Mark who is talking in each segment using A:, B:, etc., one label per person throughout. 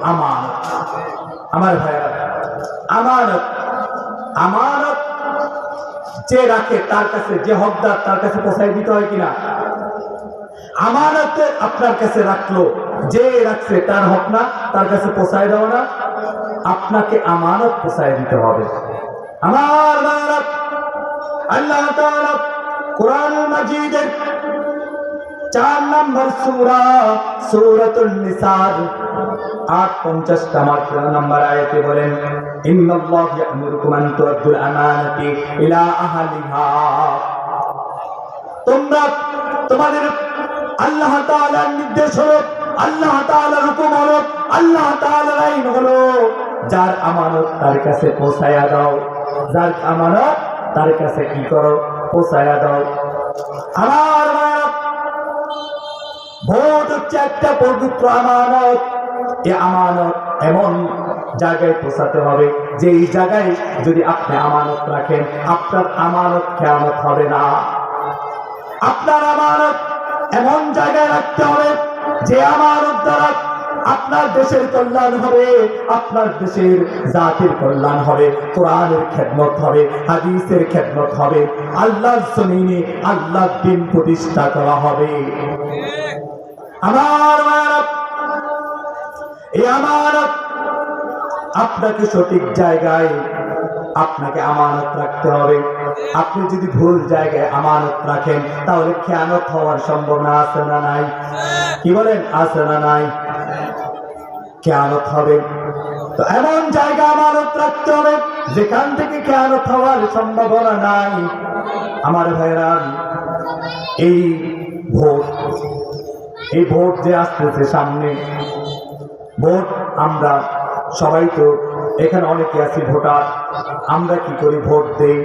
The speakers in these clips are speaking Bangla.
A: আমানত। আমার ভাইরা, আমানত, আমানত যে রাখে তার কাছে, যে হকদার তার কাছে পৌঁছায় দিতে হয় কিনা? আমানত আপনার কাছে রাখলো, যে রাখছে তার হক না, তার কাছে পৌঁছায় দাও না, আপনাকে আমানত পৌঁছায় দিতে হবে। আমার ভাইরা, আল্লাহ তাআলা কুরআনুল মাজিদের 4 নম্বর সূরা সূরাতুন নিসার 58 নম্বর আয়াতে বলেন, ইন্নাল্লাহা ইয়া'মুরুকুম আন তু'আদ্দুল আমানাতি ইলা আহলিহা। তোমরা, তোমাদের আল্লাহ তাআলার নির্দেশ হলো, আল্লাহ তাআলার হুকুম হলো, আল্লাহ তাআলার আইন হলো, যার আমানত তার কাছে পৌঁছায়া দাও, যার আমানত তার কাছে কি করো? পৌঁছায়া দাও। আমার ভোট হচ্ছে একটা পবিত্র আমানত। এই আমানত এমন জায়গায় পৌঁছাতে হবে যে এই জায়গায় যদি আপনি আমানত রাখেন, আপনার আমানত খেয়ানত হবে না। আপনার আমানত এমন জায়গায় রাখতে হবে যে আমানত দ্বারা আপনার দেশের কল্যাণ হবে, আপনার দেশের জাতির কল্যাণ হবে, কোরআনের খেদমত হবে, হাদিসের খেদমত হবে, আল্লাহর জমিনে আল্লাহর দ্বীন প্রতিষ্ঠা করা হবে। আমার এই আমানত আপনাকে সঠিক জায়গায়, আপনাকে আমানত রাখতে হবে। আপনি যদি ভুল জায়গায় আমানত রাখেন তাহলে খেয়ানত হওয়ার সম্ভাবনা আছে না নাই? কি বলেন, আছে না নাই? খেয়ানত হবে। তো এমন জায়গা আমানত রাখতে হবে যেখান থেকে খেয়ানত হওয়ার সম্ভাবনা নাই। আমার ভাইরা, এই ভোট যে আসতেছে সামনে, ভোট আমরা সবাই তো এখানে অনেকে আছি ভোটার। আমরা কি করি? ভোট দেই।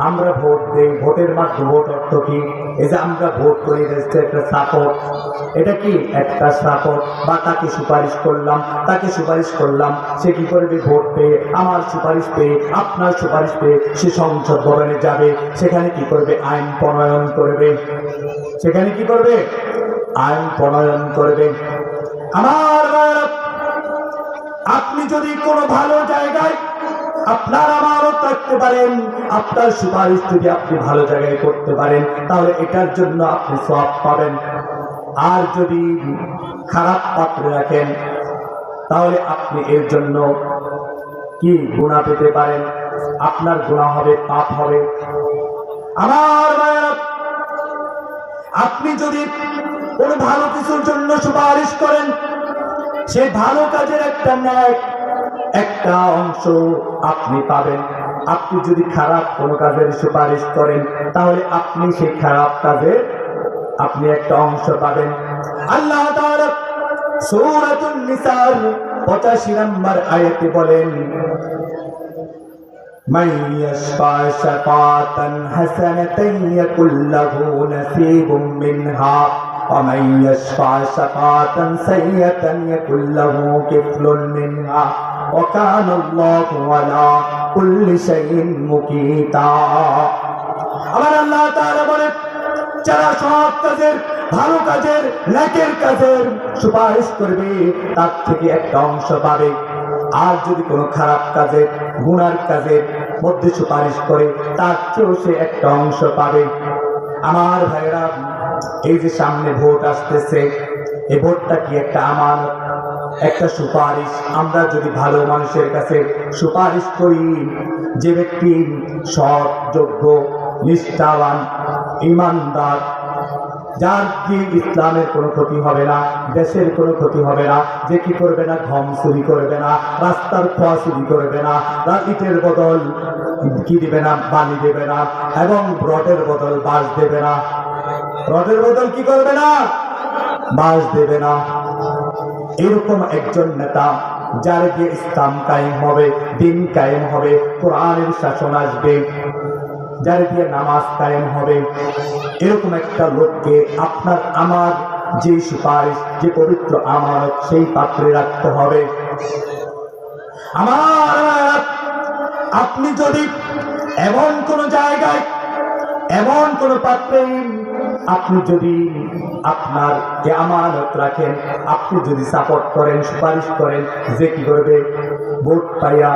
A: আমরা ভোট দেই, ভোটের মাধ্যমে। ভোট অর্থ কি? এই যে আমরা ভোট করি, একটা সাপোর্ট। এটা কি? একটা সাপোর্ট। বা তাকে সুপারিশ করলাম, তাকে সুপারিশ করলাম, সে কি করবে? ভোট পেয়ে, আমার সুপারিশ পেয়ে, আপনার সুপারিশ পেয়ে সে সংসদ ভবনে যাবে, সেখানে কি করবে? আইন প্রণয়ন করবে। সেখানে কি করবে? আইন প্রণয়ন করবে। আমার আপনি যদি কোনো ভালো জায়গায় আপনার আমানত রাখতে পারেন, আপনার সুপারিশ যদি আপনি ভালো জায়গায় করতে পারেন, তাহলে এটার জন্য আপনি সওয়াব পাবেন। আর যদি খারাপ পাত্রে রাখেন তাহলে আপনি এর জন্য কি গুনাহ পেতে পারেন। আপনার গুনাহ হবে, পাপ হবে। আমার ভাইরা, আপনি যদি কোনো ভালো কিছুর জন্য সুপারিশ করেন, সেই ভালো কাজের একটা অংশ আপনি পাবেন। আপনি যদি খারাপ কোনো কাজের সুপারিশ করেন তাহলে আপনি সেই খারাপ কাজের আপনি একটা অংশ পাবেন। আল্লাহ তাআলা সূরাতুন নিসার 85 নম্বর আয়াতে বলেন, মান ইয়াশফা শাফাতান হাসানাতান ইয়াকুল লাহু নাসীবুম মিনহা ওয়া মান ইয়াশফা শাফাতান সাইয়্যাতান ইয়াকুল লাহু কিফলুন মিনহা ওয়া কানা আল্লাহু আলা কুল্লি শাইইন মুকিতা। আমার আল্লাহ তাআলা বলেন, যারা সৎ কাজের, ভালো কাজের, নেকের কাজের সুপারিশ করবে তার থেকে একটা অংশ পাবে। আর যদি কোনো খারাপ কাজের, গুনার কাজের মধ্যে সুপারিশ করে তার চেয়েও সে একটা অংশ পাবে। আমার ভাইরা, এই যে সামনে ভোট আসতেছে, এই ভোটটা কি? একটা আমানত, একটা সুপারিশ। আমরা যদি ভালো মানুষের কাছে সুপারিশ করি, যে ব্যক্তি সৎ, যোগ্য, নিষ্ঠাবান, ইমানদার, যার কি ইসলামের কোনো ক্ষতি হবে না, দেশের কোনো ক্ষতি হবে না, যে কি করবে না? গম চুরি করবে না, রাস্তার খোয়া চুরি করবে না, ইটের বদল কি দিবে না? বালি দেবে না, এবং রডের বদল বাঁশ দেবে না। রডের বদল কি করবে না? বাঁশ দেবে না। এরকম একজন নেতা, যার দিয়ে ইসলাম কায়েম হবে, দিন কায়েম হবে, কোরআনের শাসন আসবে, যার দিয়ে নামাজ কায়েম হবে, এরকম একটা লোককে আপনার আমার যে সুপারিশ, যে পবিত্র আমানত, সেই পাত্রে রাখতে হবে। আমার আপনি যদি এমন কোন জায়গায়, এমন কোন পাত্রে আপনি যদি আপনার আমানত রাখেন, আপনি যদি সাপোর্ট করেন, সুপারিশ করেন, যে কি করবে ভোট পাইয়া,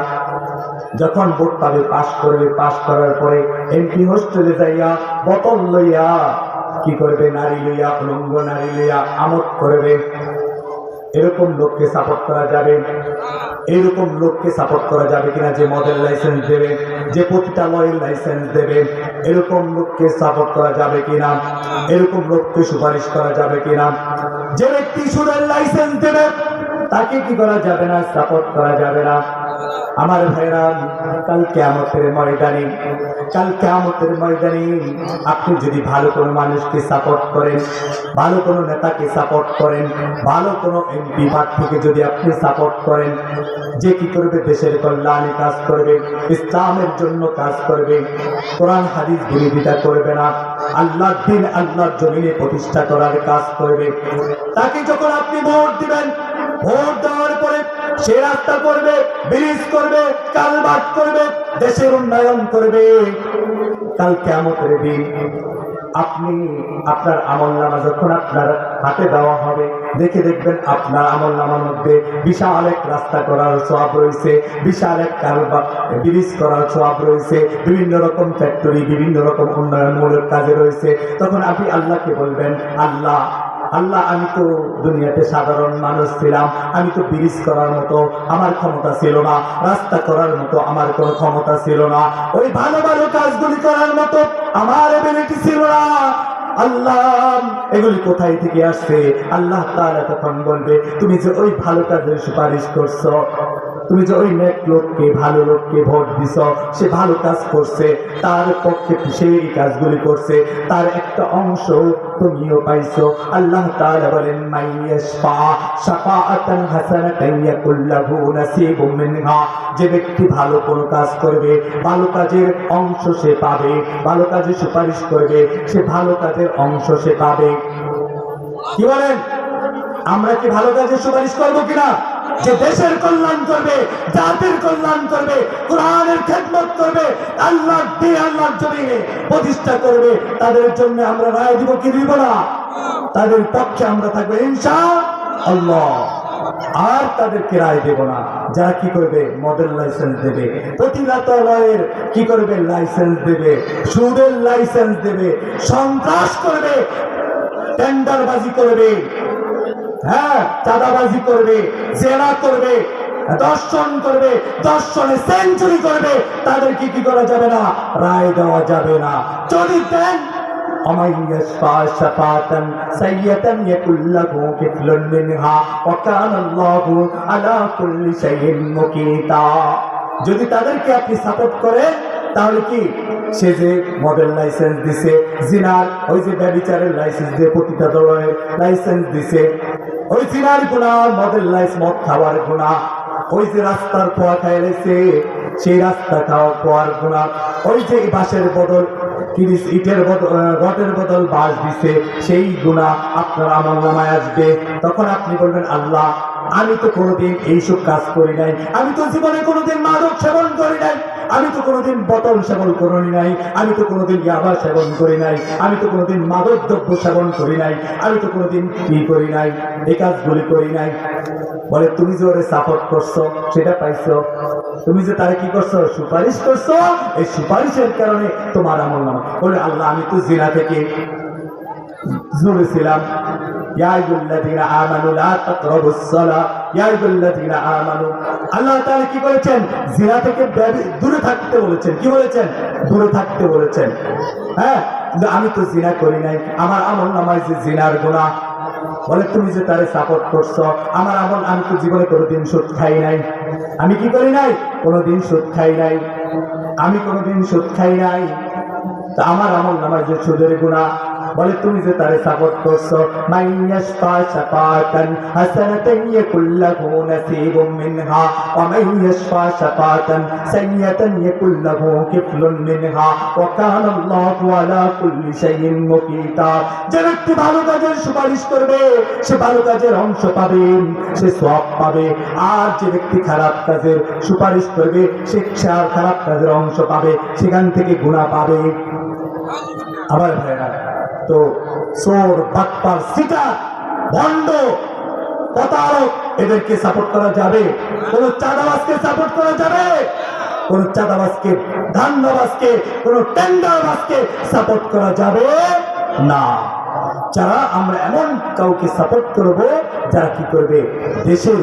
A: যখন ভোট পাবে পাশ করবে, পাশ করার পরে এমপি হোস্টেলে যাইয়া বোতল লইয়া কি করবে, নারী লইয়া, উলঙ্গ নারী লইয়া আমোদ করবে। এরকম লোককে সাপোর্ট করা যাবে? এইরকম লোককে সাপোর্ট করা যাবে কিনা? যে মদের লাইসেন্স দেবে, যে পতিতালয়ের লাইসেন্স দেবে, এরকম লোককে সাপোর্ট করা যাবে কিনা? এরকম লোককে সুপারিশ করা যাবে কিনা? যে ব্যক্তি সুদের লাইসেন্স দেবে তাকে কি করা যাবে না? সাপোর্ট করা যাবে না। আমার ভাইরা, কাল কিয়ামতের ময়দানে, কাল কিয়ামতের ময়দানে আপনি যদি ভালো কোনো মানুষকে সাপোর্ট করেন, ভালো কোনো নেতাকে সাপোর্ট করেন, ভালো কোনো এমপি প্রার্থীকে যদি আপনি সাপোর্ট করেন, যে কি করবে দেশের কল্যাণে কাজ করবে, ইসলামের জন্য কাজ করবে, কোরআন হাদিস বিরোধিতা করবে না, আল্লাহর দ্বীন আল্লাহর জমিনে প্রতিষ্ঠা করার কাজ করবে, তাকে যখন আপনি ভোট দিবেন, ভোট দেওয়ার পরে সে রাস্তা করবে, ব্রিজ করবে, কালভার্ট করবে, দেশের উন্নয়ন করবে। কাল কিয়ামতের দিন আপনি আপনার আমলনামা যখন আপনার হাতে দেওয়া হবে, দেখে দেখবেন আপনার আমলনামার মধ্যে বিশাল এক রাস্তা করার সওয়াব রয়েছে, বিশাল এক কালভার্ট ব্রিজ করার সওয়াব রয়েছে, বিভিন্ন রকম ফ্যাক্টরি, বিভিন্ন রকম উন্নয়নমূলক কাজে রয়েছে। তখন আপনি আল্লাহকে বলবেন, আল্লাহ আল্লাহ, আমি তো দুনিয়াতে সাধারণ মানুষ ছিলাম, আমি তো ব্রিজ করার মতো আমার ক্ষমতা ছিল না, রাস্তা করার মতো আমার কোনো ক্ষমতা ছিল না, ওই ভালো ভালো কাজগুলি করার মতো আমার এবিলিটি ছিল না। আল্লাহ, এগুলি কোথায় থেকে আসছে? আল্লাহ তাআলা তখন বলবে, তুমি যে ওই ভালো কাজের সুপারিশ করছো, তুমি যে ওই নেক লোককে, ভালো লোককে ভোট দিছ, সে ভালো কাজ করছে, তার পক্ষে সে এই কাজগুলি করছে, তার একটা অংশ তুমিও পাইছো। আল্লাহ তাআলা বলেন, মাইয়াশফা শাফাআতান হাসানাতান ইয়াকুল লাহু নাসিবুম মিনহা, যে ব্যক্তি ভালো কোনো কাজ করবে, ভালো কাজের অংশ সে পাবে, ভালো কাজে সুপারিশ করবে, সে ভালো কাজের অংশ সে পাবে। কি বলেন? আমরা কি ভালো কাজে সুপারিশ করবো কিনা? যে দেশের কল্যাণ করবে, জাতির কল্যাণ করবে, কোরআনের খেদমত করবে, আল্লাহর দ্বীন আল্লাহর জমিনে প্রতিষ্ঠা করবে, তাদের জন্য আমরা রায় দিব কি দিব না? তাদের পক্ষে আমরা থাকবো ইনশাআল্লাহ। আর তাদেরকে রায় দেব না যারা কি করবে, মদের লাইসেন্স দেবে, পতিতালয়ের কি করবে, লাইসেন্স দেবে, সুদের লাইসেন্স দেবে, সন্ত্রাস করবে, টেন্ডারবাজি করবে, হ্যাঁ, চাঁদাবাজি করবে, জেনা করবে, দর্শন করবে, দর্শনে সেঞ্চুরি করবে, তাদেরকে কি করা যাবে না? রায় দেওয়া যাবে না। যদি দেন, যদি তাদেরকে আপনি সাপোর্ট করেন, তাহলে কি সে যে মদের লাইসেন্স দিছে, জিনার ওই যে ব্যভিচারের লাইসেন্স দিয়ে, পতিতালয়ের লাইসেন্স দিছে, ওই জিনার গুনাহ, মদের লাইসেন্স, মদ খাওয়ার গুনাহ, ওই যে রাস্তার খোয়া খাইছে সেই রাস্তা খাওয়ার গুনাহ, ওই যে বাঁশের বদল ইটের বদল, রডের বদল বাঁশ দিছে, সেই গুনাহ আপনার আমলনামায় আসবে। তখন আপনি বলবেন, আল্লাহ, আমি তো কোনোদিন এইসব কাজ করি নাই, আমি তো জীবনে কোনোদিন মাদক সেবন করি নাই, আমি তো কোনোদিন বোতল সেবন করি নাই, আমি তো কোনোদিন ইয়াবা সেবন করি নাই, আমি তো কোনোদিন মাদক দ্রব্য সেবন করি নাই, আমি তো কোনোদিন কি করি নাই, এই কাজগুলি করি নাই। বলে, তুমি যে ওরে সাপোর্ট করছো সেটা পাইছো, তুমি যে তারে কি করছো, সুপারিশ করছো, এই সুপারিশের কারণে তোমার আমলনামা। বলে, আল্লাহ, আমি তো জিনা থেকে দূরে ছিলাম, আল্লাহ তাআলা কি বলেছেন? জিনা থেকে দূরে থাকতে বলেছেন। কি বলেছেন? দূরে থাকতে বলেছেন। হ্যাঁ, কিন্তু আমি তো জিনা করি নাই, আমার আমলনামায় যে জিনার গুনাহ। বলে, তুমি যে তারে সাপোর্ট করছো, আমার আমল, আমি তো জীবনে কোনোদিন সুদ খাই নাই, আমি কি করি নাই, কোনোদিন সুদ খাই নাই, আমি কোনোদিন সুদ খাই নাই, তা আমার আমলনামায় যে সুদের গুনাহ। বলে, তুমি যে তারে সাপোর্ট করছো, মাইয়াশফা শাফাআতান হাসানাতান ইয়াকুল লাহু নাসিবুম মিনহা ওয়া মাইয়াশফা শাফাআতান সাইয়্যাতান ইয়াকুল লাহু কিফলুন মিনহা ওয়া কানা আল্লাহু আলা কুল্লি শাইইন মুকিতা। যে ব্যক্তি ভালো কাজের সুপারিশ করবে, সে ভালো কাজের অংশ পাবে, সে সওয়াব পাবে। আর যে ব্যক্তি খারাপ কাজের সুপারিশ করবে, সে খারাপ কাজের অংশ পাবে, সেখান থেকে গুনাহ পাবে। আবার ভাইরা, তো চোর, বাটপার, সিটার, ভণ্ড, প্রতারক এদেরকে সাপোর্ট করা যাবে? কোন চাঁদাবাজকে সাপোর্ট করা যাবে? কোন চাঁদাবাজকে, ধান্দাবাজকে, কোন টেন্ডারবাজকে সাপোর্ট করা যাবে না। যারা আমরা এমন কাউকে সাপোর্ট করব যারা কি করবে, দেশের